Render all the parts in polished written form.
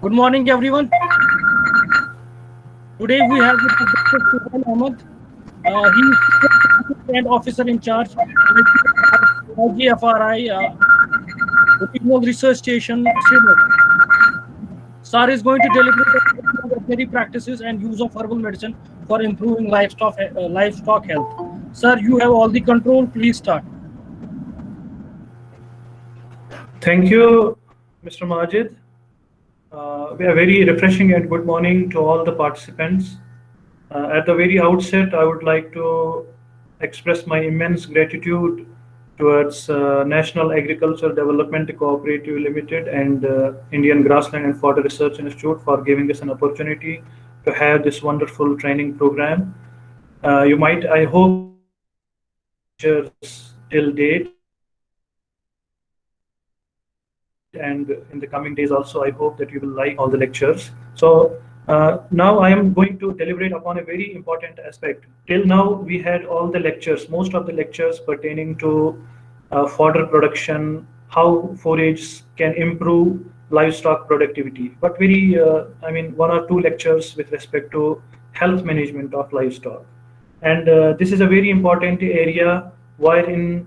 Good morning, everyone. Today we have with us Dr. Suhail Ahmed. He is Senior Scientist and Officer in Charge, IGFRI, Regional Research Station, Srinagar. SAR is going to deliberate on veterinary practices and use of herbal medicine for improving livestock health. Sir, you have all the control. Please start. Thank you, Mr. Majid. We are very refreshing and good morning to all the participants. At the very outset, I would like to express my immense gratitude towards National Agriculture Development Cooperative Limited and Indian Grassland and Fodder Research Institute for giving us an opportunity to have this wonderful training program. I hope you have attended all the lectures till date, and in the coming days also, I hope that you will like all the lectures. So now I am going to deliberate upon a very important aspect. Till now, we had all the lectures, most of the lectures pertaining to fodder production, how forage can improve livestock productivity. But one or two lectures with respect to health management of livestock. And this is a very important area wherein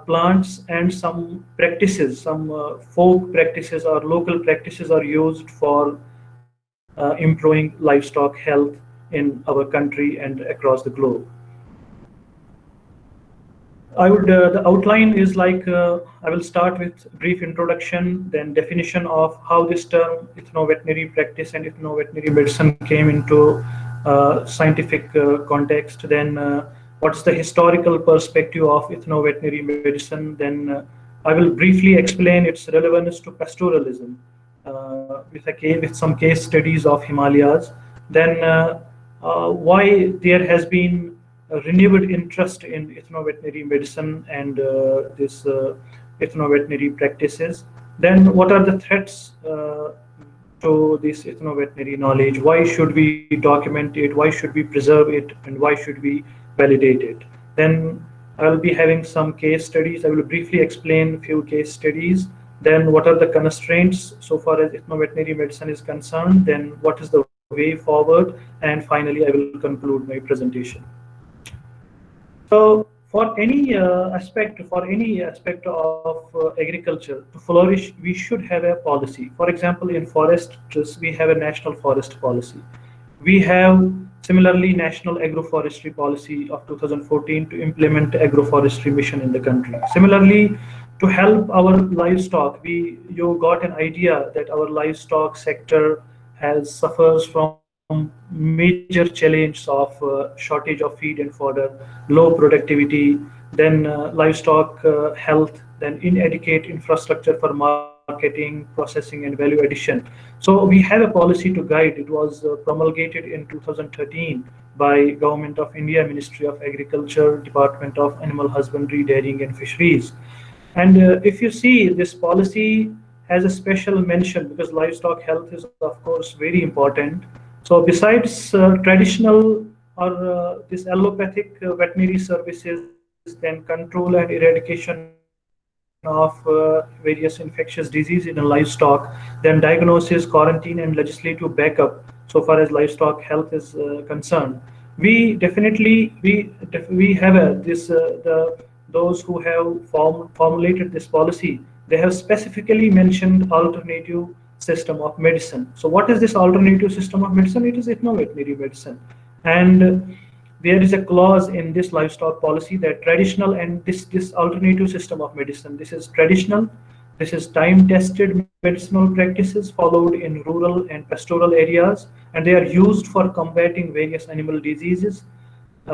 plants and some practices, some folk practices or local practices are used for improving livestock health in our country and across the globe. The outline is like I will start with brief introduction, then definition of how this term ethno-veterinary practice and ethno-veterinary medicine came into scientific context. Then what's the historical perspective of ethno-veterinary medicine? Then I will briefly explain its relevance to pastoralism with some case studies of Himalayas. Then why there has been a renewed interest in ethno-veterinary medicine and this ethno-veterinary practices. Then what are the threats to this ethno-veterinary knowledge? Why should we document it? Why should we preserve it? And why should we validate it? Then I'll be having some case studies. I will briefly explain a few case studies. Then what are the constraints so far as ethno-veterinary medicine is concerned? Then what is the way forward? And finally, I will conclude my presentation. So for any aspect of agriculture to flourish, we should have a policy. For example, in forests, we have a national forest policy. We have similarly national agroforestry policy of 2014 to implement agroforestry mission in the country. Similarly, to help our livestock, you got an idea that our livestock sector has suffers from major challenge of shortage of feed and fodder, low productivity, then livestock health, then inadequate infrastructure for marketing, processing, and value addition. So we have a policy to guide. It was promulgated in 2013 by Government of India, Ministry of Agriculture, Department of Animal Husbandry, Dairying and Fisheries. And if you see, this policy has a special mention because livestock health is, of course, very important. So besides traditional or this allopathic veterinary services, then control and eradication of various infectious disease in livestock, then diagnosis, quarantine, and legislative backup so far as livestock health is concerned. We have those who have formulated this policy. They have specifically mentioned alternative system of medicine. So what is this alternative system of medicine? It is ethno-veterinary medicine. And there is a clause in this livestock policy that traditional and this alternative system of medicine, this is traditional, this is time-tested medicinal practices followed in rural and pastoral areas, and they are used for combating various animal diseases,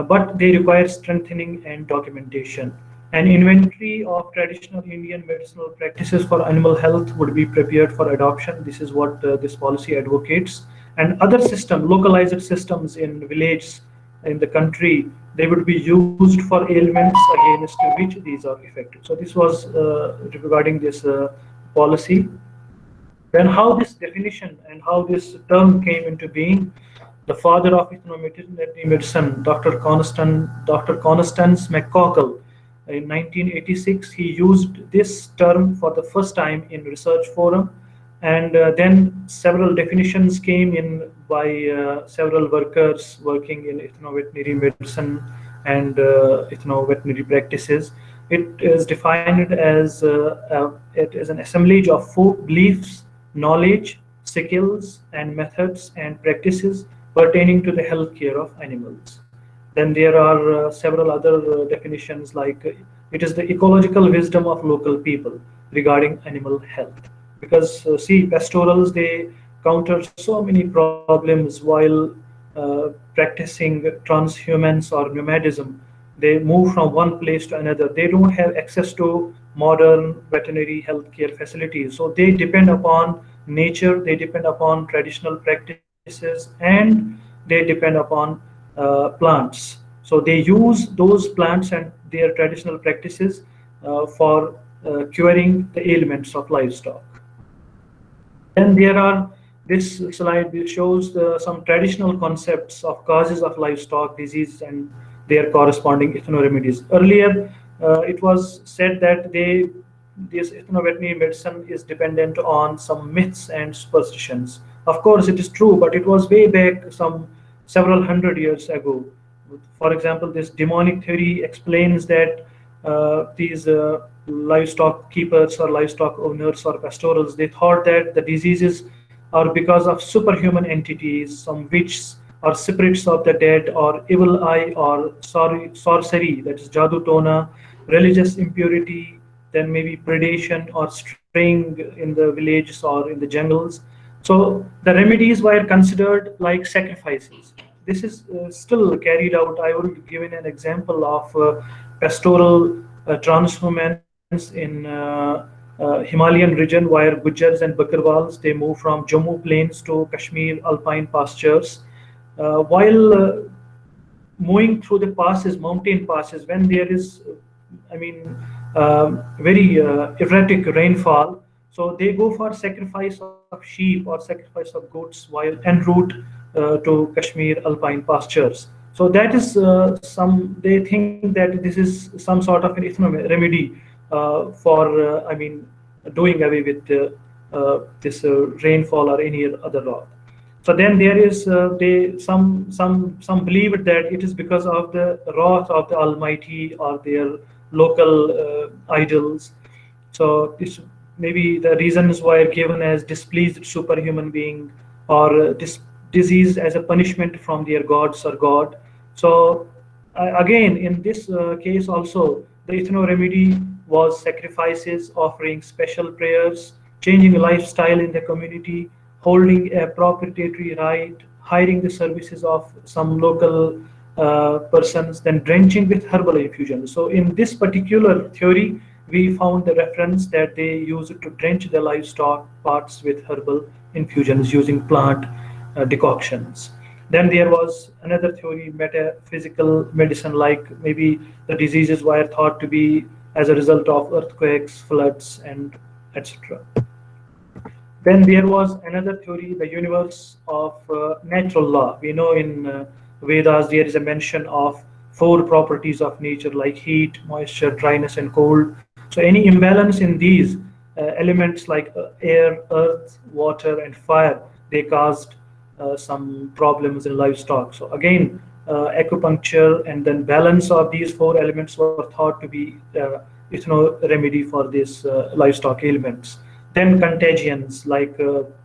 but they require strengthening and documentation. An inventory of traditional Indian medicinal practices for animal health would be prepared for adoption. This is what this policy advocates. And other localized systems in villages in the country, they would be used for ailments against which these are effective. So this was regarding this policy. Then how this definition and how this term came into being. The father of ethnoveterinary medicine, Dr. Constance McCaughall, in 1986, he used this term for the first time in research forum. And then several definitions came in by several workers working in ethno-veterinary medicine and ethno-veterinary practices. It is defined as it is an assemblage of four beliefs, knowledge, skills, and methods and practices pertaining to the health care of animals. Then there are several other definitions like it is the ecological wisdom of local people regarding animal health. Because see, pastorals they counter so many problems while practicing transhumance or nomadism. They move from one place to another. They don't have access to modern veterinary healthcare facilities, so they depend upon nature. They depend upon traditional practices, and they depend upon plants. So they use those plants and their traditional practices for curing the ailments of livestock. Then there are this slide which shows some traditional concepts of causes of livestock disease and their corresponding ethno-remedies. Earlier, it was said that this ethno-veterinary medicine is dependent on some myths and superstitions. Of course, it is true, but it was way back some several hundred years ago. For example, this demonic theory explains that these livestock keepers or livestock owners or pastorals, they thought that the diseases are because of superhuman entities, some witches or spirits of the dead, or evil eye, or sorcery, that is jadoo tona, religious impurity, then maybe predation or straying in the villages or in the jungles. So the remedies were considered like sacrifices. This is still carried out. I will give an example of pastoral transhumance in Himalayan region where Gujars and Bakarwals they move from Jammu plains to Kashmir alpine pastures. While moving through the passes, mountain passes, when there is, very erratic rainfall, so they go for sacrifice of sheep or sacrifice of goats while en route to Kashmir alpine pastures. So that is they think that this is some sort of an remedy for doing away with this rainfall or any other law. So then there is some believe that it is because of the wrath of the Almighty or their local idols. So this maybe the reasons were given as displeased superhuman being or disease as a punishment from their gods or God. So again, in this case also, the ethno remedy was sacrifices, offering special prayers, changing lifestyle in the community, holding a proprietary right, hiring the services of some local persons, then drenching with herbal infusion. So in this particular theory, we found the reference that they use it to drench the livestock parts with herbal infusions using plant decoctions. Then there was another theory, metaphysical medicine, like maybe the diseases were thought to be as a result of earthquakes, floods, and etc. Then there was another theory, the universe of natural law. We know in Vedas there is a mention of 4 properties of nature like heat, moisture, dryness, and cold. So any imbalance in these elements like air, earth, water, and fire, they caused some problems in livestock. So again, acupuncture and then balance of these 4 elements were thought to be remedy for these livestock ailments. Then contagions like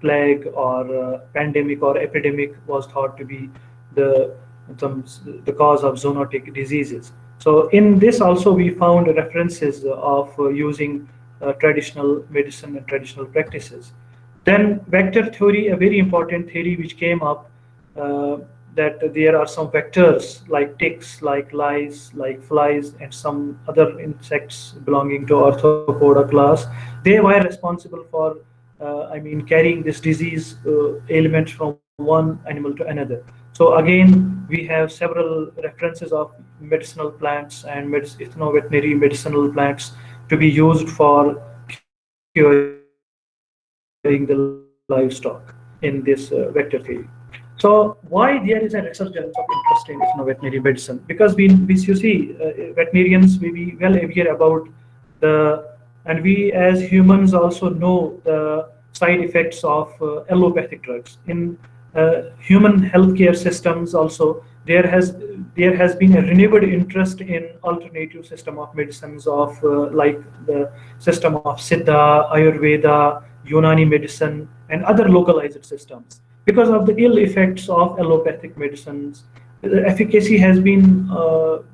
plague or pandemic or epidemic was thought to be the cause of zoonotic diseases. So in this also we found references of using traditional medicine and traditional practices. Then vector theory, a very important theory which came up, that there are some vectors like ticks, like lice, like flies, and some other insects belonging to arthropoda class. They were responsible for, carrying this disease ailment from one animal to another. So again, we have several references of medicinal plants and ethno-veterinary medicinal plants to be used for curing the livestock in this vector theory. So why there is a resurgence of interest in ethno-veterinary medicine? Because we you see, veterinarians may be well aware about the, and we as humans also know the side effects of allopathic drugs. In human healthcare systems also, there has been a renewed interest in alternative system of medicines of like the system of Siddha, Ayurveda, Unani medicine, and other localized systems. Because of the ill effects of allopathic medicines, the efficacy has been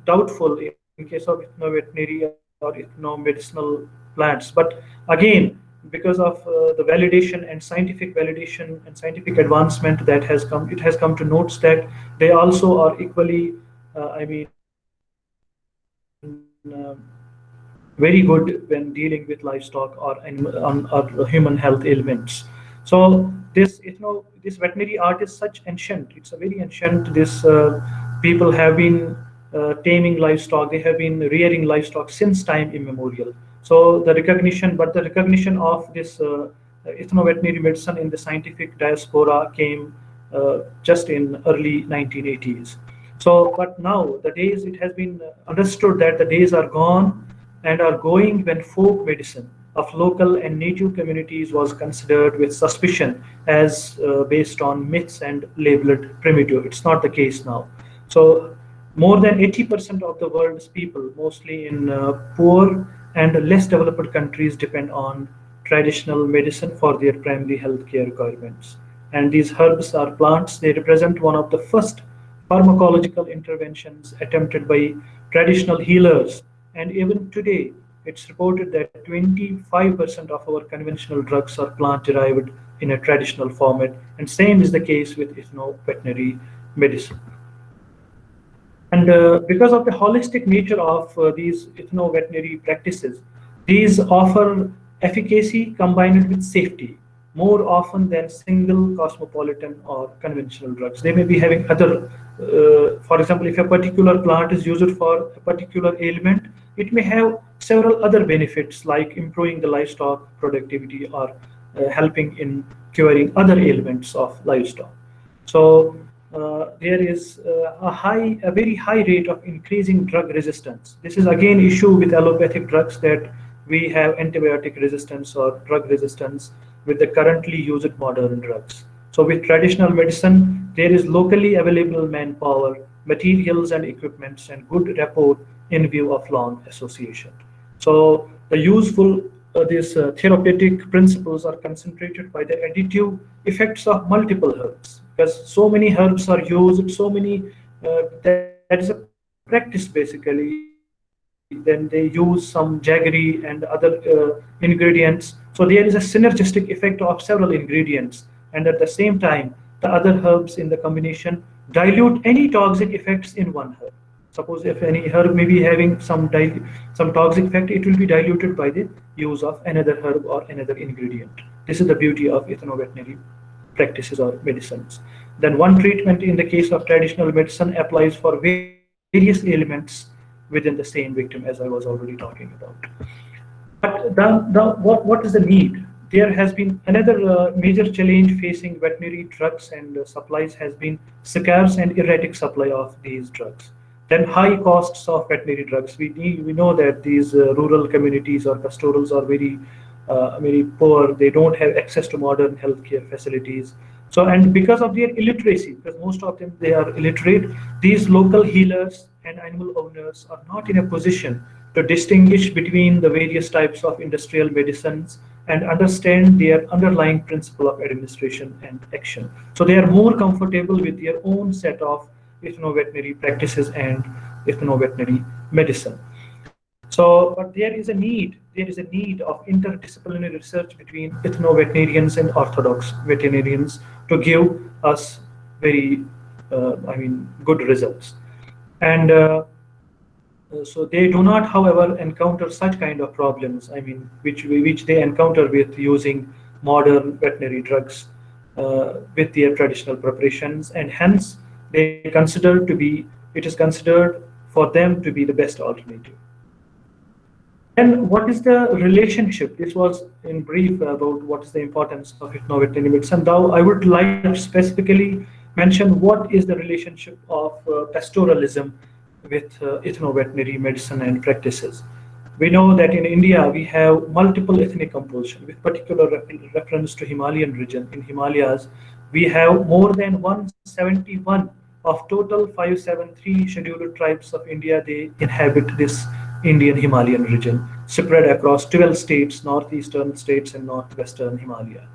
doubtful in case of ethnoveterinary or ethnomedicinal plants. But again, because of the validation and scientific validation and scientific advancement that has come, it has come to notes that they also are equally, very good when dealing with livestock or human health ailments. So this veterinary art is such ancient. It's a very ancient. This people have been taming livestock. They have been rearing livestock since time immemorial. So the recognition of this ethnoveterinary medicine in the scientific diaspora came just in early 1980s. So, but now the days, it has been understood that the days are gone and are going when folk medicine of local and native communities was considered with suspicion as based on myths and labeled primitive. It's not the case now. So more than 80% of the world's people, mostly in poor and less developed countries, depend on traditional medicine for their primary healthcare requirements. And these herbs are plants. They represent one of the first pharmacological interventions attempted by traditional healers. And even today, it's reported that 25% of our conventional drugs are plant derived in a traditional format. And same is the case with ethno-veterinary medicine. And because of the holistic nature of these ethno-veterinary practices, these offer efficacy combined with safety more often than single cosmopolitan or conventional drugs. They may be having other, for example, if a particular plant is used for a particular ailment, it may have several other benefits like improving the livestock productivity or helping in curing other ailments of livestock. So there is a very high rate of increasing drug resistance. This is again issue with allopathic drugs, that we have antibiotic resistance or drug resistance with the currently used modern drugs. So with traditional medicine, there is locally available manpower, materials and equipments, and good rapport in view of long association. So the useful these therapeutic principles are concentrated by the additive effects of multiple herbs, because so many herbs are used, so many that is a practice basically. Then they use some jaggery and other ingredients. So there is a synergistic effect of several ingredients, and at the same time, the other herbs in the combination dilute any toxic effects in one herb. Suppose if any herb may be having some toxic effect, it will be diluted by the use of another herb or another ingredient. This is the beauty of ethno-veterinary practices or medicines. Then one treatment in the case of traditional medicine applies for various ailments within the same victim, as I was already talking about. But what is the need? There has been another major challenge facing veterinary drugs and supplies has been scarce and erratic supply of these drugs. Then high costs of veterinary drugs. We know that these rural communities or pastorals are very poor. They don't have access to modern healthcare facilities. So, and because of their illiteracy, because most of them they are illiterate, these local healers and animal owners are not in a position to distinguish between the various types of industrial medicines and understand their underlying principle of administration and action. So they are more comfortable with their own set of ethno-veterinary practices and ethno-veterinary medicine. So, but there is a need of interdisciplinary research between ethno-veterinarians and orthodox veterinarians to give us very, good results. And so they do not, however, encounter such kind of problems, which they encounter with using modern veterinary drugs with their traditional preparations, and hence it is considered for them to be the best alternative. And what is the relationship? This was in brief about what is the importance of ethno-veterinary medicine. Now, I would like to specifically mention what is the relationship of pastoralism with ethno-veterinary medicine and practices. We know that in India we have multiple ethnic composition with particular reference to Himalayan region. In Himalayas, we have more than 171 of total 573 scheduled tribes of India. They inhabit this Indian Himalayan region, spread across 12 states, northeastern states and northwestern Himalaya.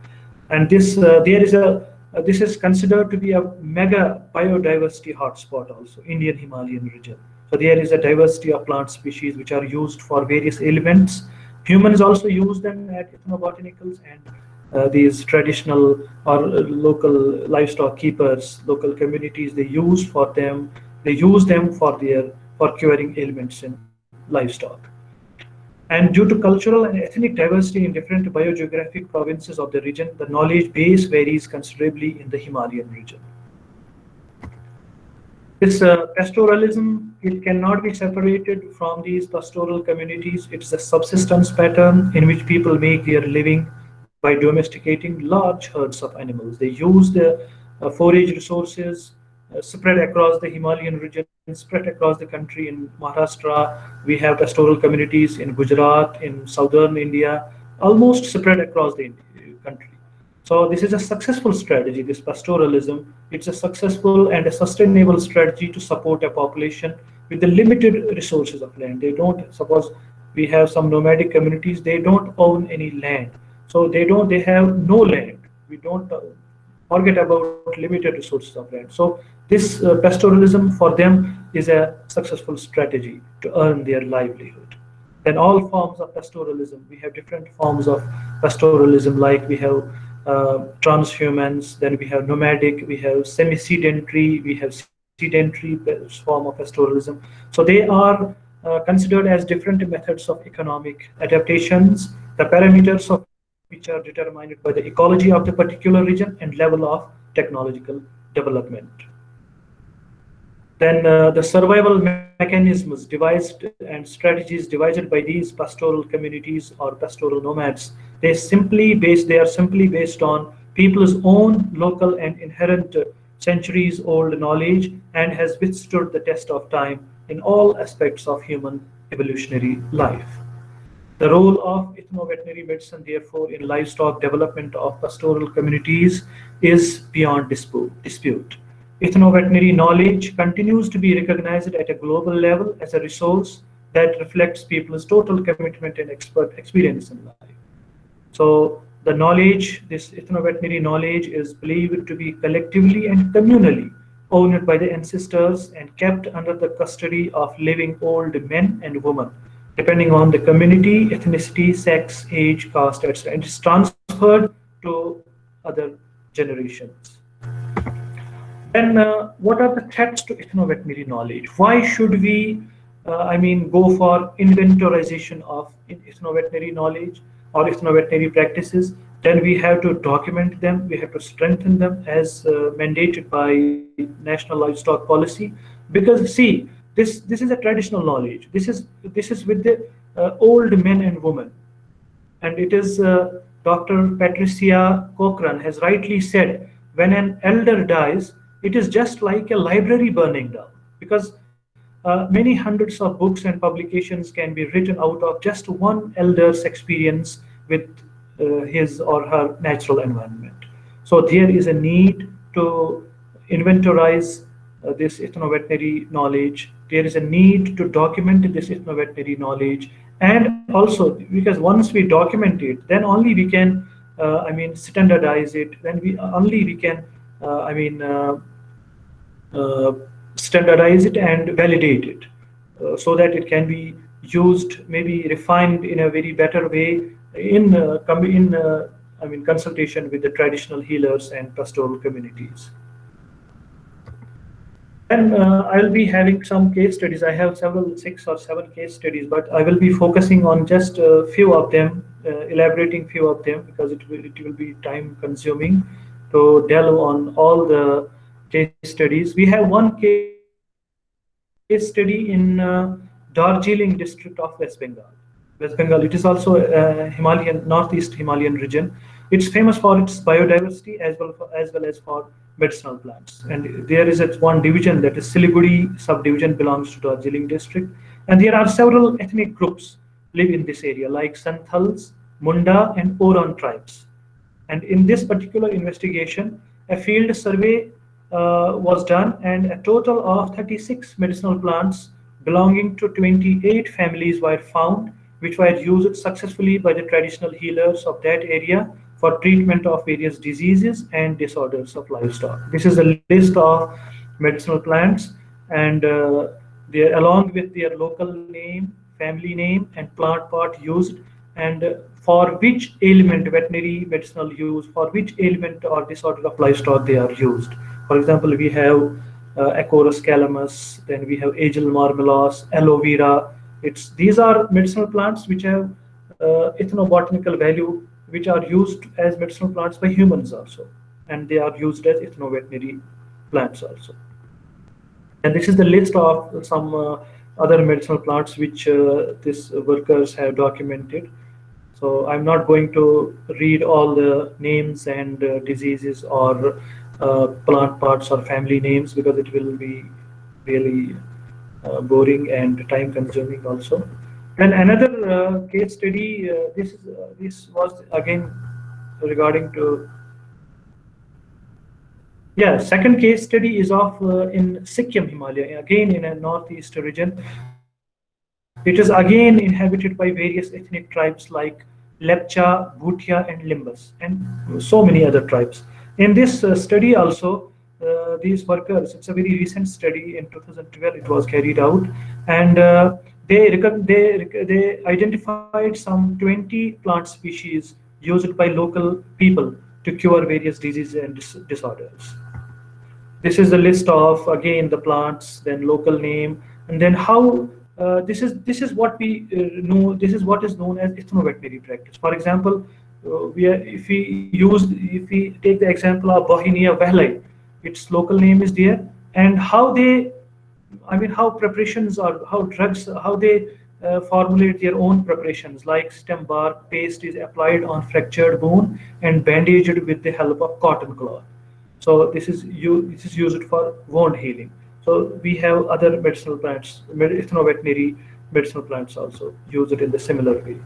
And this is considered to be a mega biodiversity hotspot also, Indian Himalayan region. So there is a diversity of plant species which are used for various elements. Humans also use them at ethnobotanicals, and these traditional or local livestock keepers, local communities, they use them for curing ailments in livestock. And due to cultural and ethnic diversity in different biogeographic provinces of the region, the knowledge base varies considerably in the Himalayan region. This pastoralism, it cannot be separated from these pastoral communities. It's a subsistence pattern in which people make their living by domesticating large herds of animals. They use the forage resources spread across the Himalayan region, spread across the country. In Maharashtra, we have pastoral communities in Gujarat, in southern India, almost spread across the country. So this is a successful strategy, this pastoralism. It's a successful and a sustainable strategy to support a population with the limited resources of land. They don't, suppose we have some nomadic communities, they don't own any land. So they have no land. We don't forget about limited resources of land. So this pastoralism for them is a successful strategy to earn their livelihood. Then all forms of pastoralism, we have different forms of pastoralism, like we have transhumans, then we have nomadic, we have semi-sedentary, we have sedentary form of pastoralism. So they are considered as different methods of economic adaptations, the parameters of which are determined by the ecology of the particular region and level of technological development. Then the survival mechanisms devised and strategies devised by these pastoral communities or pastoral nomads, they are simply based on people's own local and inherent centuries old knowledge, and has withstood the test of time in all aspects of human evolutionary life. The role of ethno-veterinary medicine, therefore, in livestock development of pastoral communities is beyond dispute. Ethno-veterinary knowledge continues to be recognized at a global level as a resource that reflects people's total commitment and experience in life. So the knowledge, this ethno-veterinary knowledge, is believed to be collectively and communally owned by the ancestors and kept under the custody of living old men and women, depending on the community, ethnicity, sex, age, caste, etc. And it's transferred to other generations. Then what are the threats to ethno-veterinary knowledge? Why should we, go for inventorization of ethno-veterinary knowledge or ethno-veterinary practices? Then we have to document them, we have to strengthen them as mandated by National Livestock Policy. Because see, this is a traditional knowledge. This is with the old men and women, and it is Dr. Patricia Cochrane has rightly said, when an elder dies, it is just like a library burning down, because many hundreds of books and publications can be written out of just one elder's experience with his or her natural environment. So there is a need to inventorize this ethno-veterinary knowledge. There is a need to document this ethno-veterinary knowledge, and also because once we document it, then only we can, standardize it. Then we can, standardize it and validate it, so that it can be used, maybe refined in a very better way in consultation with the traditional healers and pastoral communities. And I'll be having some case studies. I have 6 or 7 case studies, but I will be focusing on just a few of them, elaborating few of them, because it will be time consuming to delve on all the case studies. We have one case study in Darjeeling district of West Bengal. West Bengal, it is also a northeast Himalayan region. It's famous for its biodiversity as well as for medicinal plants. And there is one division, that is Siliguri subdivision, belongs to Darjeeling district. And there are several ethnic groups live in this area, like Santhals, Munda, and Oran tribes. And in this particular investigation, a field survey was done, and a total of 36 medicinal plants belonging to 28 families were found, which were used successfully by the traditional healers of that area for treatment of various diseases and disorders of livestock. This is a list of medicinal plants, and they, along with their local name, family name, and plant part used, and for which ailment, veterinary medicinal use, for which ailment or disorder of livestock they are used. For example, we have Acorus calamus, then we have Agel marmelos, aloe vera. It's these are medicinal plants which have ethnobotanical value, which are used as medicinal plants by humans also, and they are used as ethnoveterinary plants also. And this is the list of some other medicinal plants which these workers have documented. So I'm not going to read all the names and diseases or plant parts or family names, because it will be really boring and time consuming also. And another case study, this was again regarding to, yeah, second case study is of in Sikkim Himalaya, again in a northeast region. It is again inhabited by various ethnic tribes like Lepcha, Bhutia, and Limbus, and so many other tribes. In this study also, these workers, it's a very recent study, in 2012 it was carried out, and they identified some 20 plant species used by local people to cure various diseases and disorders. This is the list of again the plants, then local name, and then how this is what we know. This is what is known as ethnoveterinary practice. For example, if we take the example of Bohinia Vahlai, its local name is there, and how they, I mean, how preparations or how drugs, how they formulate their own preparations, like stem bark paste is applied on fractured bone and bandaged with the help of cotton cloth. So this is used for wound healing. So we have other medicinal plants, ethnoveterinary medicinal plants also use it in the similar way.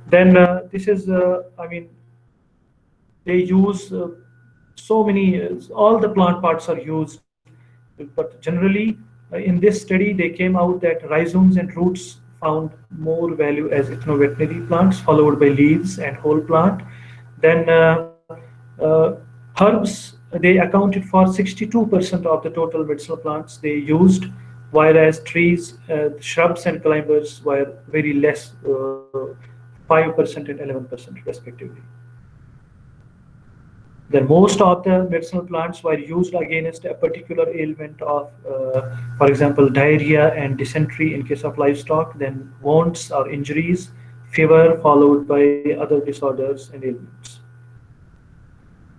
Then this is, I mean, they use so many, all the plant parts are used, but generally in this study they came out that rhizomes and roots found more value as ethnoveterinary plants, followed by leaves and whole plant. Then herbs, they accounted for 62% of the total medicinal plants they used, whereas trees, shrubs and climbers were very less, 5% and 11% respectively. Then most of the medicinal plants were used against a particular ailment of, for example, diarrhea and dysentery in case of livestock, then wounds or injuries, fever, followed by other disorders and ailments.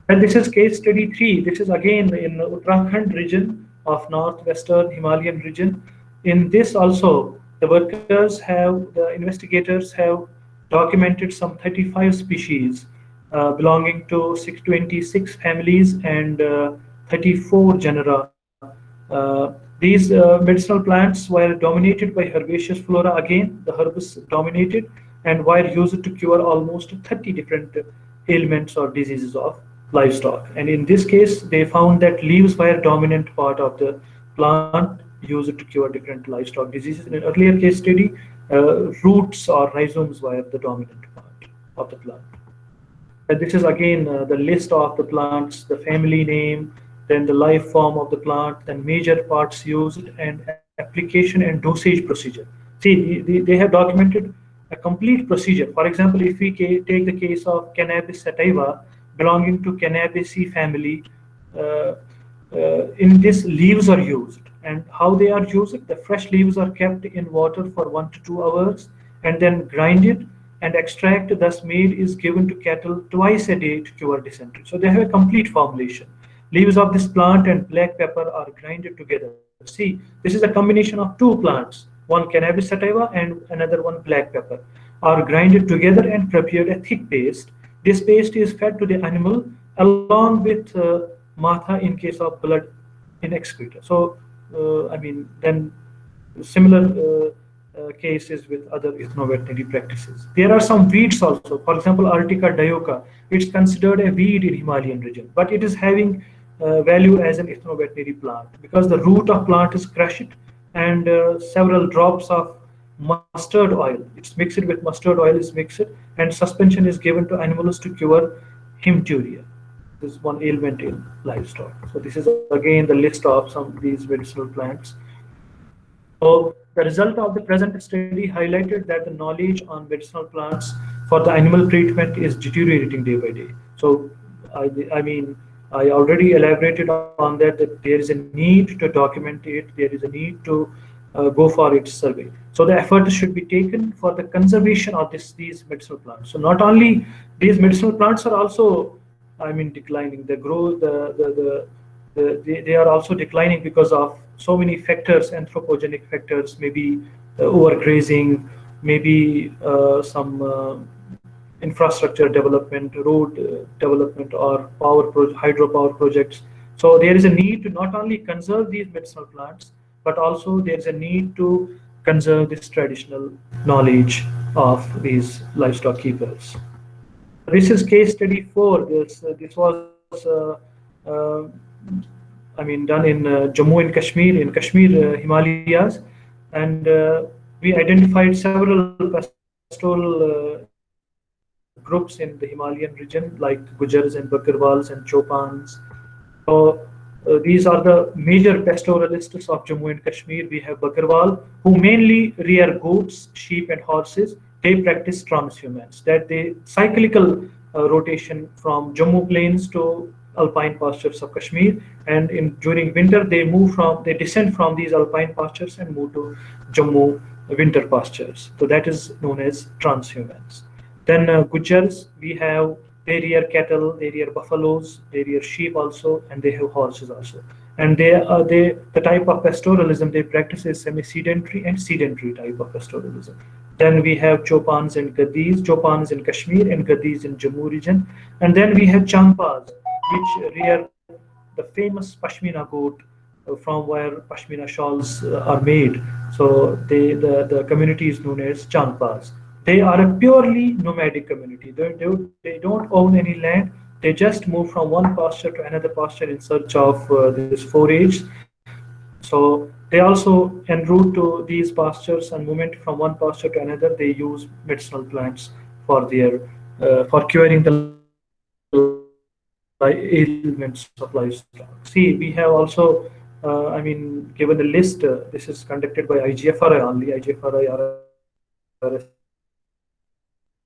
And this is case study 3. This is again in Uttarakhand region of northwestern Himalayan region. In this also, the investigators have documented some 35 species belonging to 626 families and 34 genera. These medicinal plants were dominated by herbaceous flora. Again, the herbs dominated and were used to cure almost 30 different ailments or diseases of livestock. And in this case, they found that leaves were a dominant part of the plant used to cure different livestock diseases. In an earlier case study, roots or rhizomes were the dominant part of the plant. And this is again the list of the plants, the family name, then the life form of the plant, then major parts used, and application and dosage procedure. See, they have documented a complete procedure. For example, if we take the case of Cannabis sativa, belonging to Cannabaceae family, in this leaves are used, and how they are used, the fresh leaves are kept in water for 1 to 2 hours and then grinded, and extract thus made is given to cattle twice a day to cure dysentery. So they have a complete formulation. Leaves of this plant and black pepper are grinded together. See, this is a combination of 2 plants, one Cannabis sativa and another one black pepper, are grinded together and prepared a thick paste. This paste is fed to the animal along with matha in case of blood in excreta. So, I mean, then similar cases with other ethnoveterinary practices. There are some weeds also. For example, Artica dioica. It's considered a weed in Himalayan region, but it is having value as an ethnoveterinary plant because the root of plant is crushed and several drops of mustard oil. It's mixed with mustard oil is mixed and suspension is given to animals to cure hematuria. This is one ailment in livestock. So this is again the list of some of these medicinal plants. So the result of the present study highlighted that the knowledge on medicinal plants for the animal treatment is deteriorating day by day. So I mean, I already elaborated on that there is a need to document it, there is a need to go for its survey. So the effort should be taken for the conservation of these medicinal plants. So not only these medicinal plants are also, I mean, declining. The growth, they are also declining because of so many factors, anthropogenic factors, maybe overgrazing, maybe some infrastructure development, road development, or hydropower projects. So there is a need to not only conserve these medicinal plants, but also there is a need to conserve this traditional knowledge of these livestock keepers. This is case study 4. This was uh, I mean done in Jammu and Kashmir, in Kashmir Himalayas, and we identified several pastoral groups in the Himalayan region like Gujars and Bakarwals and Chopans. So these are the major pastoralists of Jammu and Kashmir. We have Bakarwal, who mainly rear goats, sheep, and horses. They practice transhumance, that they cyclical rotation from Jammu plains to alpine pastures of Kashmir, and during winter they descend from these alpine pastures and move to Jammu winter pastures. So that is known as transhumance. Then Gujars, they rear cattle, they rear buffaloes, they rear sheep also, and they have horses also. And the type of pastoralism they practice is semi-sedentary and sedentary type of pastoralism. Then we have Chopans and Gaddis. Chopans in Kashmir and Gaddis in Jammu region. And then we have Champas, which rear the famous Pashmina goat from where Pashmina shawls are made. So the community is known as Champas. They are a purely nomadic community. They don't own any land. They just move from one pasture to another pasture in search of this forage. So they also en route to these pastures and movement from one pasture to another, they use medicinal plants for their for curing the ailments of livestock. See, we have also, I mean, given the list. This is conducted by IGFRI only. IGFRI RS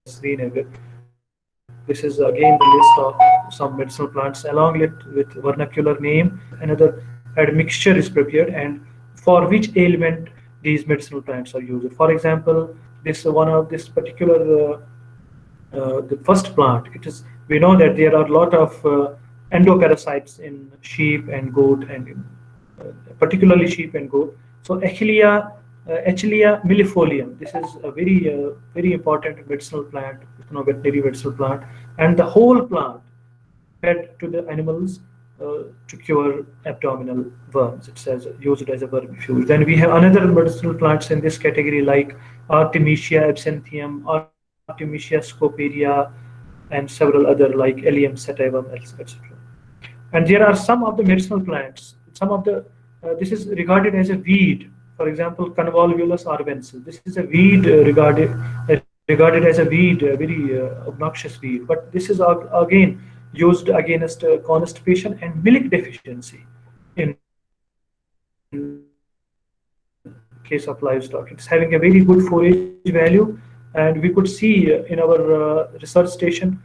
Srinagar. This is again the list of some medicinal plants along with vernacular name. Another admixture is prepared and for which ailment these medicinal plants are used. For example, this particular the first plant. We know that there are a lot of endoparasites in sheep and goat, and particularly sheep and goat. So Echlia millefolium. This is a very important medicinal plant, veterinary medicinal plant, and the whole plant fed to the animals to cure abdominal worms. It says used as a vermifuge. Then we have another medicinal plants in this category like Artemisia absinthium, Artemisia scoparia, and several other like Allium sativum, etc. And there are some of the medicinal plants. This is regarded as a weed. For example, Convolvulus arvensis. This is a weed regarded as a weed, a very obnoxious weed. But this is again used against constipation and milk deficiency in case of livestock. It's having a very good forage value, and we could see in our research station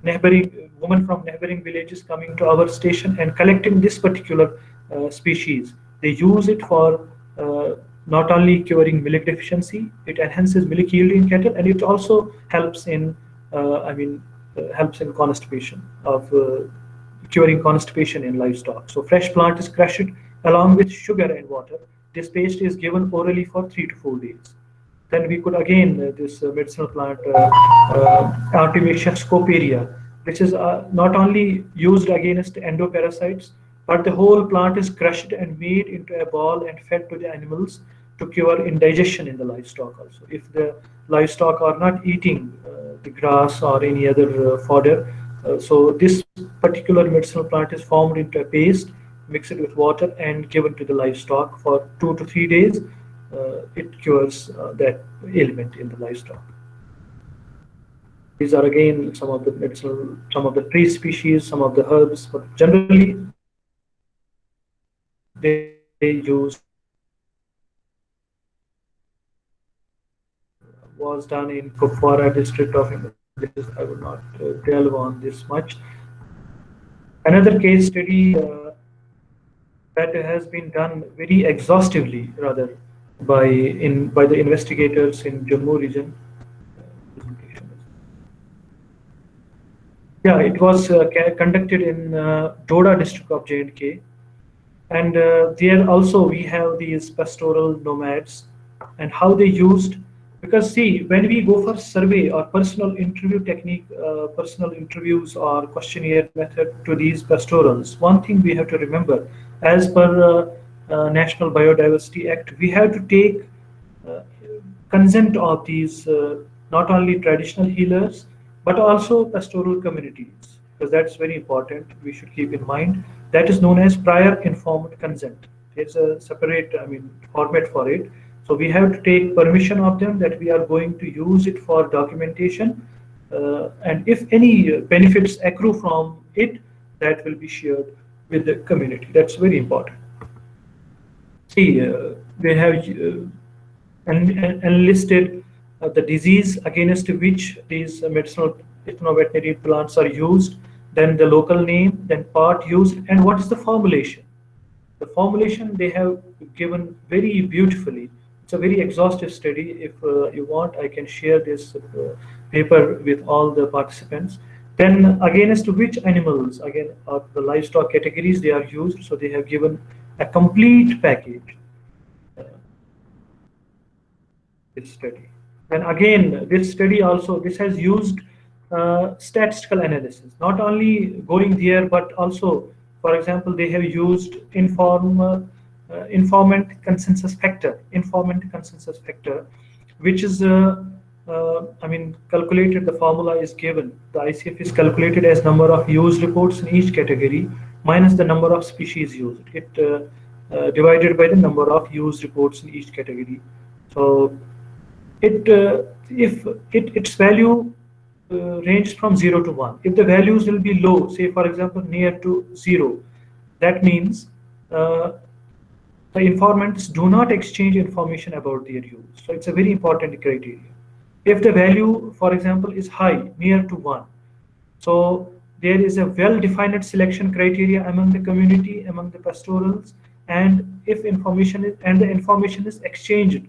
neighboring women from neighboring villages coming to our station and collecting this particular species. They use it for not only curing milk deficiency, it enhances milk yield in cattle, and it also helps in helps in constipation curing constipation in livestock. So fresh plant is crushed along with sugar and water. This paste is given orally for 3 to 4 days. Then we could again this medicinal plant Artemisia scoparia. This is not only used against endoparasites, but the whole plant is crushed and made into a ball and fed to the animals to cure indigestion in the livestock also. If the livestock are not eating the grass or any other fodder, so this particular medicinal plant is formed into a paste, mix it with water and given to the livestock for 2 to 3 days. It cures that ailment in the livestock. These are again some of the medicinal, some of the tree species, some of the herbs, but generally they use was done in Kupwara district of India. I would not delve on this much. Another case study that has been done very exhaustively, rather, by the investigators in Jammu region. Yeah, it was conducted in Doda district of J&K, and there also we have these pastoral nomads and how they used, because see, when we go for survey or personal interview technique, personal interviews or questionnaire method to these pastorals, one thing we have to remember, as per National Biodiversity Act, we have to take consent of these not only traditional healers but also pastoral communities, because that's very important. We should keep in mind that is known as prior informed consent. There's a separate, format for it. So we have to take permission of them that we are going to use it for documentation, and if any benefits accrue from it, that will be shared with the community. That's very important. See, they have enlisted the disease against which these medicinal ethnoveterinary plants are used, then the local name, then part used, and what is the formulation. The formulation they have given very beautifully. It's a very exhaustive study. If you want, I can share this paper with all the participants. Then against which animals, again, are the livestock categories they are used. So they have given a complete package. This study. And again, this study also, this has used statistical analysis, not only going there, but also, for example, they have used informant consensus factor, which is, calculated, the formula is given. The ICF is calculated as number of used reports in each category minus the number of species used. It divided by the number of used reports in each category. So if its value range from 0 to 1. If the values will be low, say for example near to 0, that means the informants do not exchange information about their use. So it's a very important criteria. If the value, for example, is high, near to 1, so there is a well-defined selection criteria among the community, among the pastorals, and if information is exchanged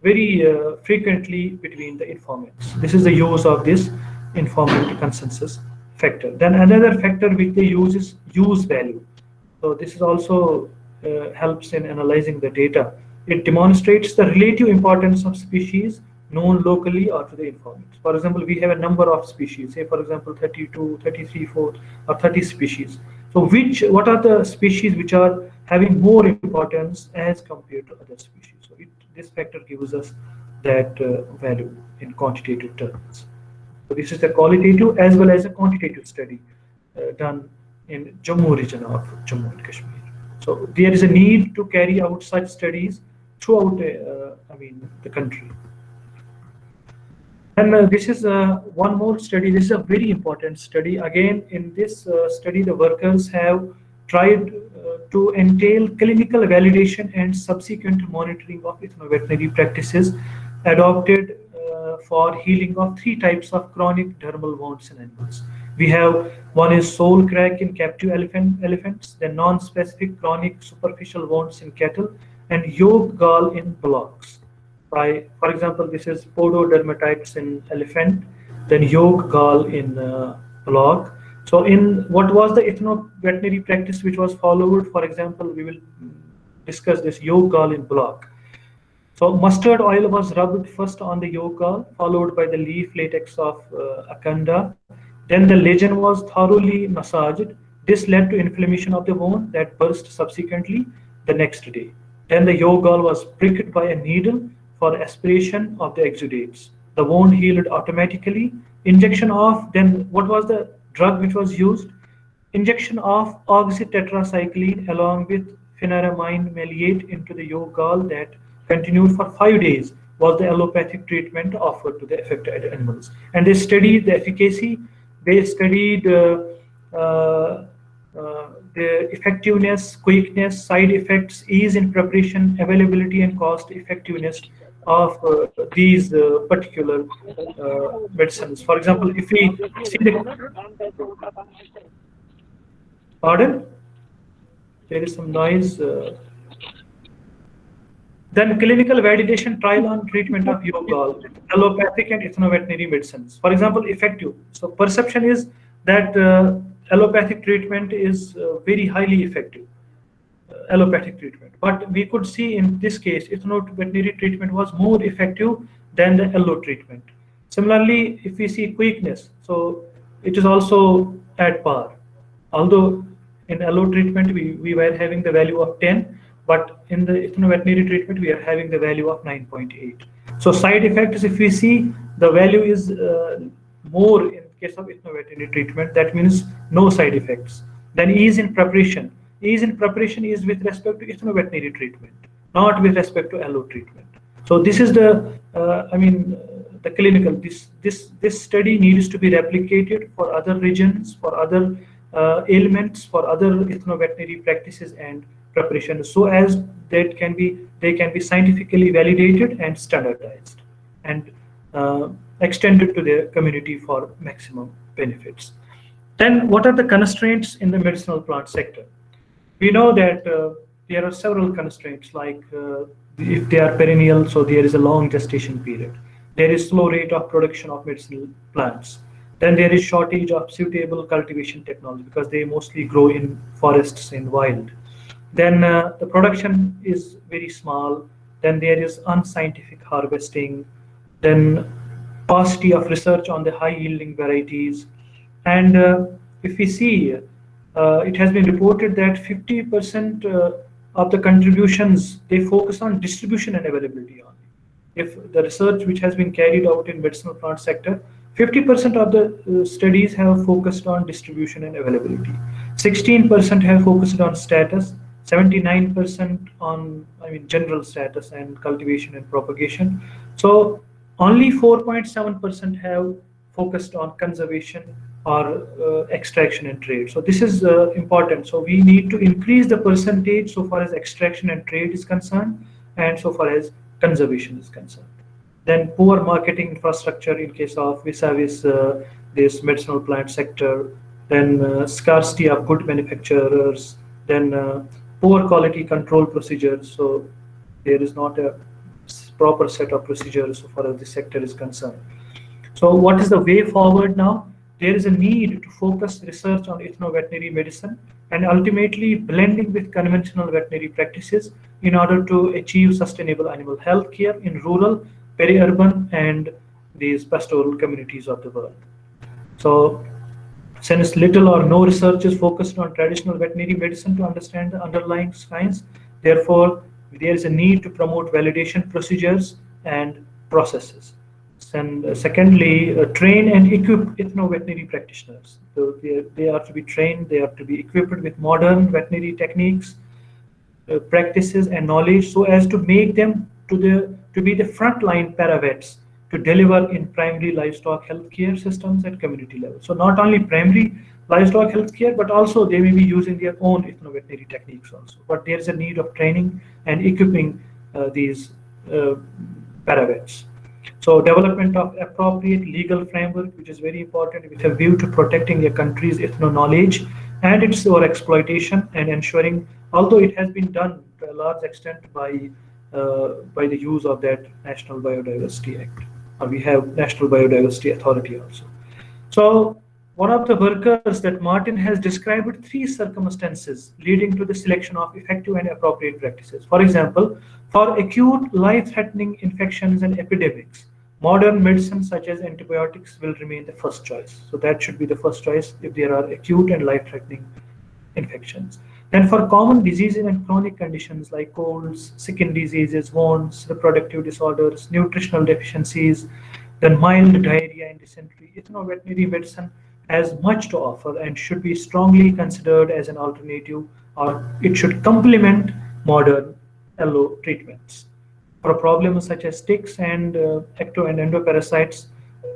very frequently between the informants. This is the use of this informant consensus factor. Then another factor which they use is use value. So this is also helps in analyzing the data. It demonstrates the relative importance of species known locally or to the informants. For example, we have a number of species, say for example 32, 33, 4, or 30 species. So what are the species which are having more importance as compared to other species? So this factor gives us that value in quantitative terms. So this is the qualitative as well as a quantitative study done in Jammu region of Jammu and Kashmir. So there is a need to carry out such studies throughout the country. And this is one more study. This is a very important study. Again, in this study, the workers have tried to entail clinical validation and subsequent monitoring of ethnoveterinary practices adopted for healing of 3 types of chronic dermal wounds in animals. We have one is sole crack in captive elephants, then non-specific chronic superficial wounds in cattle, and yoke gall in bullocks. For example, this is pododermatitis in elephant, then yoke gall in bullock. So in what was the ethnoveterinary practice which was followed? For example, we will discuss this yoke gall in bullock. So mustard oil was rubbed first on the yoke gall, followed by the leaf latex of Akanda. Then the lesion was thoroughly massaged. This led to inflammation of the wound that burst subsequently the next day. Then the yolk gall was pricked by a needle for aspiration of the exudates. The wound healed automatically. Injection of, then what was the drug which was used? Injection of oxytetracycline along with phenyramine maleate into the yolk gall that continued for 5 days was the allopathic treatment offered to the affected animals. And they studied the efficacy, they studied uh, the effectiveness, quickness, side effects, ease in preparation, availability, and cost effectiveness of these particular medicines. For example, if we see the pardon, there is some noise. Then clinical validation trial on treatment of yolk gall, allopathic and ethnoveterinary medicines. For example, effective. So perception is that allopathic treatment is very highly effective, allopathic treatment. But we could see in this case, ethnoveterinary treatment was more effective than the allo treatment. Similarly, if we see quickness, so it is also at par. Although in allo treatment we were having the value of 10, but in the ethnoveterinary treatment we are having the value of 9.8. So side effects, if we see, the value is more in case of ethnoveterinary treatment. That means no side effects. Then ease in preparation. Ease in preparation is with respect to ethnoveterinary treatment, not with respect to allo treatment. So this is the, the clinical. This study needs to be replicated for other regions, for other ailments, for other ethnoveterinary practices and preparation, so as they can be scientifically validated and standardized and extended to the community for maximum benefits. Then what are the constraints in the medicinal plant sector? We know that there are several constraints, like if they are perennial, so there is a long gestation period. There is slow rate of production of medicinal plants. Then there is shortage of suitable cultivation technology because they mostly grow in forests in wild. Then the production is very small. Then there is unscientific harvesting. Then paucity of research on the high yielding varieties. And if we see, it has been reported that 50% of the contributions, they focus on distribution and availability only. If the research which has been carried out in medicinal plant sector, 50% of the studies have focused on distribution and availability. 16% have focused on status, 79% on general status and cultivation and propagation. So only 4.7% have focused on conservation or extraction and trade. So this is important. So we need to increase the percentage so far as extraction and trade is concerned, and so far as conservation is concerned. Then poor marketing infrastructure in case of vis-a-vis this medicinal plant sector. Then scarcity of good manufacturers. Then poor quality control procedures. So there is not a proper set of procedures so far as this sector is concerned. So what is the way forward now? There is a need to focus research on ethnoveterinary medicine and ultimately blending with conventional veterinary practices in order to achieve sustainable animal health care in rural, peri-urban, and these pastoral communities of the world. So since little or no research is focused on traditional veterinary medicine to understand the underlying science, therefore there is a need to promote validation procedures and processes. And secondly, train and equip ethno-veterinary practitioners. So they are to be trained, they are to be equipped with modern veterinary techniques, practices, and knowledge, so as to make them to be the frontline paravets to deliver in primary livestock healthcare systems at community level. So not only primary livestock healthcare, but also they may be using their own ethno-veterinary techniques also. But there is a need of training and equipping these paravets. So development of appropriate legal framework, which is very important with a view to protecting a country's ethno-knowledge and its over-exploitation, and ensuring, although it has been done to a large extent by the use of that National Biodiversity Act. We have National Biodiversity Authority also. So one of the workers that Martin has described 3 circumstances leading to the selection of effective and appropriate practices. For example, for acute life-threatening infections and epidemics, modern medicine such as antibiotics will remain the first choice. So that should be the first choice if there are acute and life-threatening infections. Then for common diseases and chronic conditions like colds, skin diseases, wounds, reproductive disorders, nutritional deficiencies, then mild diarrhea and dysentery, ethnoveterinary medicine has much to offer and should be strongly considered as an alternative, or it should complement modern allo treatments. For problems such as ticks and ecto and endoparasites,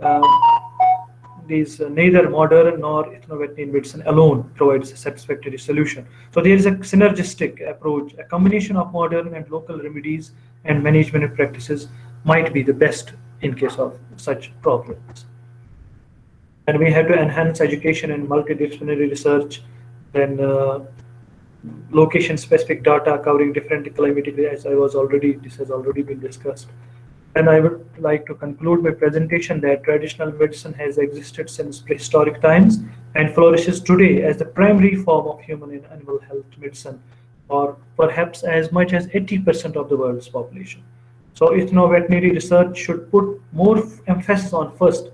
uh, these neither modern nor ethnoveterinary medicine alone provides a satisfactory solution. So there is a synergistic approach. A combination of modern and local remedies and management practices might be the best in case of such problems. And we have to enhance education and multidisciplinary research, then location specific data covering different climatic areas. This has already been discussed. And I would like to conclude my presentation that traditional medicine has existed since prehistoric times and flourishes today as the primary form of human and animal health medicine, or perhaps as much as 80% of the world's population. So ethnoveterinary research should put more emphasis on, first,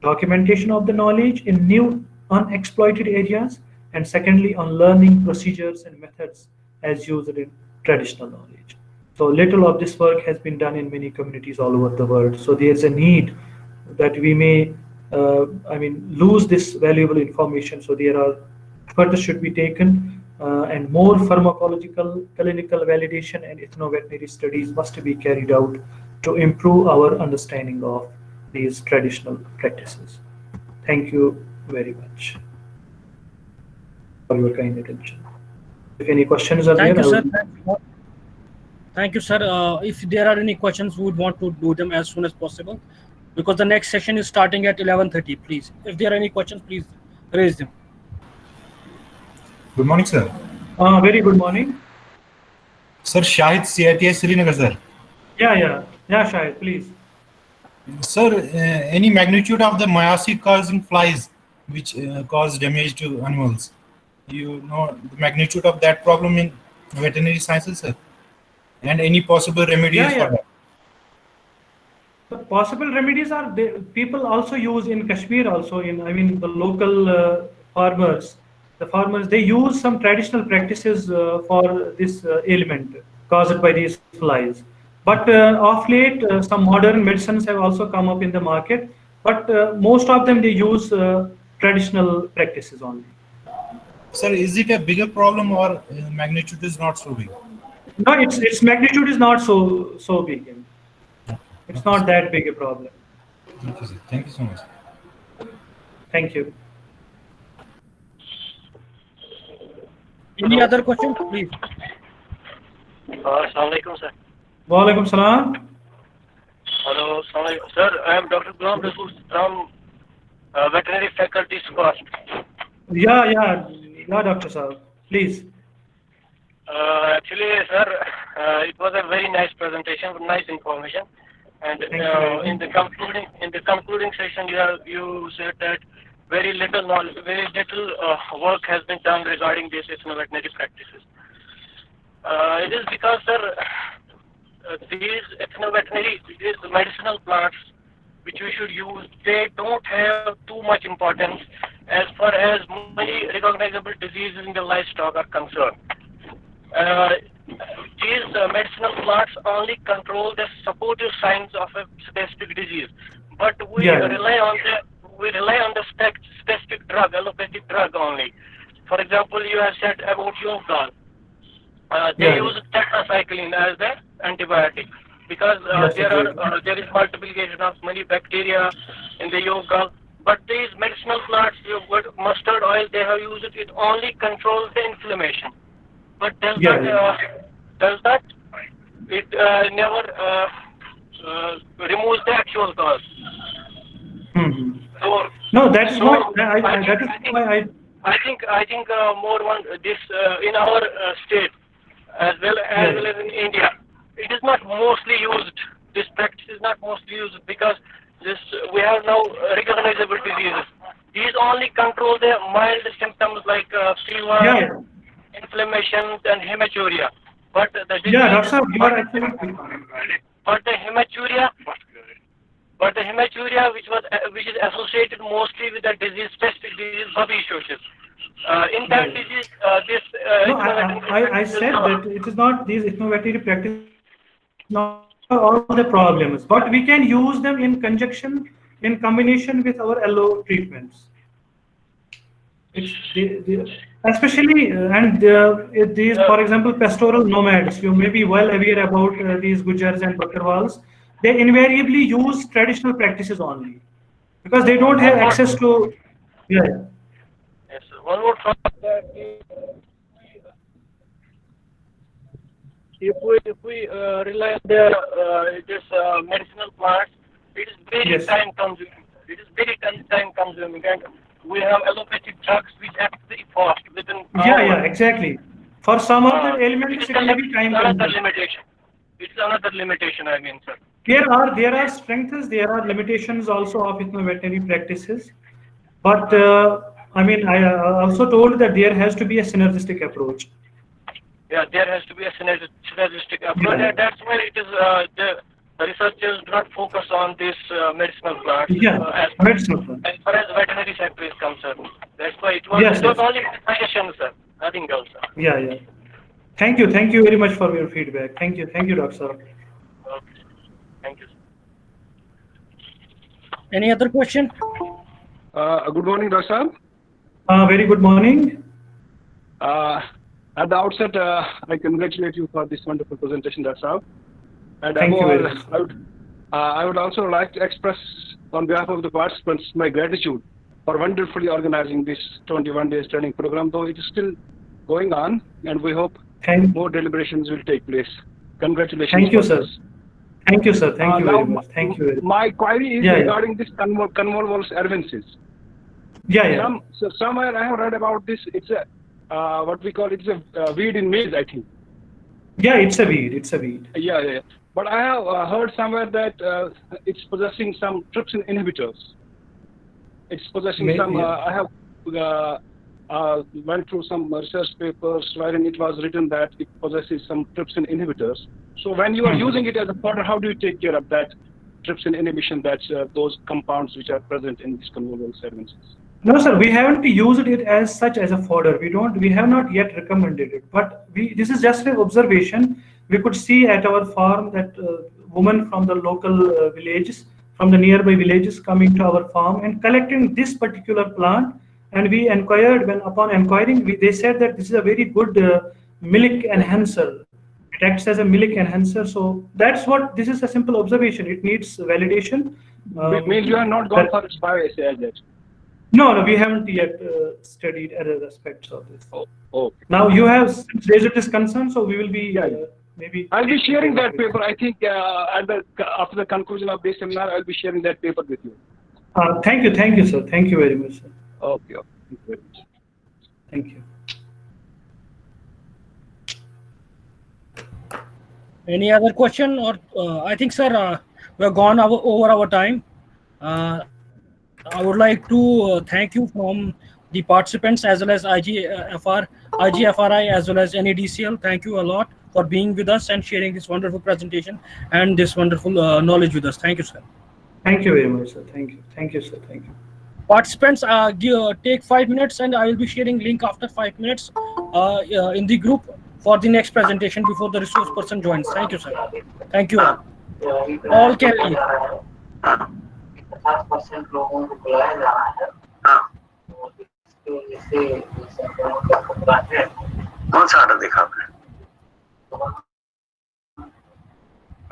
documentation of the knowledge in new unexploited areas, and secondly, on learning procedures and methods as used in traditional knowledge. So little of this work has been done in many communities all over the world. So there's a need that we may, lose this valuable information. So there are efforts should be taken, and more pharmacological, clinical validation, and ethnoveterinary studies must be carried out to improve our understanding of these traditional practices. Thank you very much for your kind attention. If any questions are Thank there, you, I sir. will. Thank you, sir. If there are any questions, we would want to do them as soon as possible, because the next session is starting at 11:30. Please, if there are any questions, please raise them. Good morning, sir. Very good morning. Sir, Shahid CITI Srinagar, sir. Yeah, Shahid, please. Sir, any magnitude of the myiasis causing flies which cause damage to animals? You know the magnitude of that problem in veterinary sciences, sir? And any possible remedies for that? The possible remedies are people also use in Kashmir also the local farmers. The farmers, they use some traditional practices for this ailment caused by these flies. But of late, some modern medicines have also come up in the market. But most of them, they use traditional practices only. Sir, is it a bigger problem or magnitude is not so big? No, its magnitude is not so big. It's not that big a problem. Thank you, sir. Thank you so much. Thank you. Any other questions, please? Assalamu alaikum, sir. Wa alaikum salam. Hello, assalamu alaikum, sir. I am Dr. Ghulam Rasool from Veterinary Faculty Squad. Yeah, Dr. Saab, please. Actually, sir, it was a very nice presentation, nice information. And in the concluding session, you said that very little knowledge, very little work has been done regarding these ethnoveterinary practices. It is because, sir, these medicinal plants which we should use, they don't have too much importance as far as many recognizable diseases in the livestock are concerned. These medicinal plants only control the supportive signs of a specific disease, but we rely on the specific drug, allopathic drug only. For example, you have said about yolk gall. They use tetracycline as the antibiotic because there is multiplication of many bacteria in the yolk gall. But these medicinal plants, mustard oil, they have used it only controls the inflammation. But does that it never removes the actual cause? Mm-hmm. No, that is what I think more one this in our state as well as in India, it is not mostly used. This practice is not mostly used because we have now recognizable diseases. These only control the mild symptoms like fever, inflammation, and hematuria. But the disease, but the hematuria which is associated mostly with the disease, specific disease, babesiosis. In that disease, this No, I said that it is not these innovative practices, not all the problems, but we can use them in conjunction, in combination with our allo treatments. It's especially these, for example, pastoral nomads. You may be well aware about these Gujars and Bakarwals. They invariably use traditional practices only because they don't have access to. Yeah. Yes, sir. One more thought that if we rely on this medicinal plants, it is very time consuming. It is very time consuming, and we have allopathic drugs which act very fast within hours. Yeah, exactly. For some other ailments, it may be time another consuming. limitation. It's another limitation, I mean, sir. There are strengths, there are limitations also of veterinary practices, but I mean, I also told that there has to be a synergistic approach. Yeah, there has to be a synergistic approach, and that's why it is the researchers do not focus on this medicinal plants. Medicinal plants. As far as veterinary sector is concerned, that's why it was only suggestion, sir. Nothing else, sir. Yeah. Thank you very much for your feedback. Thank you, Dr. Sir. Okay. Thank you. Any other question? Good morning, Dr. Very good morning. At the outset, I congratulate you for this wonderful presentation, Dr. And thank you very much. I would also like to express on behalf of the participants my gratitude for wonderfully organizing this 21 days training program, though it is still going on, and we hope more deliberations will take place. Congratulations. Thank you, sir. Thank you, sir. Thank you very much. Thank you very much. My query is regarding this convolvulus ervensis. Somewhere I have read about this. It's a what we call it's a weed in maize, I think. Yeah, it's a weed. Yeah. But I have heard somewhere that it's possessing some trypsin inhibitors. It's possessing some. I have went through some research papers wherein it was written that it possesses some trypsin inhibitors. So when you are using it as a fodder, how do you take care of that trypsin inhibition, that's those compounds which are present in these convolvulus ervensis? No, sir, we haven't used it as such as a fodder. We have not yet recommended it. But this is just an observation. We could see at our farm that women from the local villages, from the nearby villages, coming to our farm and collecting this particular plant. And we inquired. Upon inquiring, they said that this is a very good milk enhancer. It acts as a milk enhancer. So that's what. This is a simple observation. It needs validation. It means you are not gone for its bioassay as yet. No, we haven't yet studied other aspects of this. Okay. Now you have raised this concern, so we will be maybe. I'll be sharing that paper. I think after the conclusion of this seminar, I'll be sharing that paper with you. Thank you, sir. Thank you very much, sir. Okay. Thank you very much. Thank you. Any other question? Or I think, sir, we have gone over our time. I would like to thank you from the participants as well as IGFRI as well as NADCL. Thank you a lot for being with us and sharing this wonderful presentation and this wonderful knowledge with us. Thank you, sir. Thank you very much, sir. Thank you. Thank you, sir. Thank you. Participants, take 5 minutes and I will be sharing link after 5 minutes in the group for the next presentation before the resource person joins. Thank you, sir. Thank you all. All can leave. 50% लोगों को बुलाया जा रहा है। हाँ। इससे कौन सा आर्डर देखा आपने?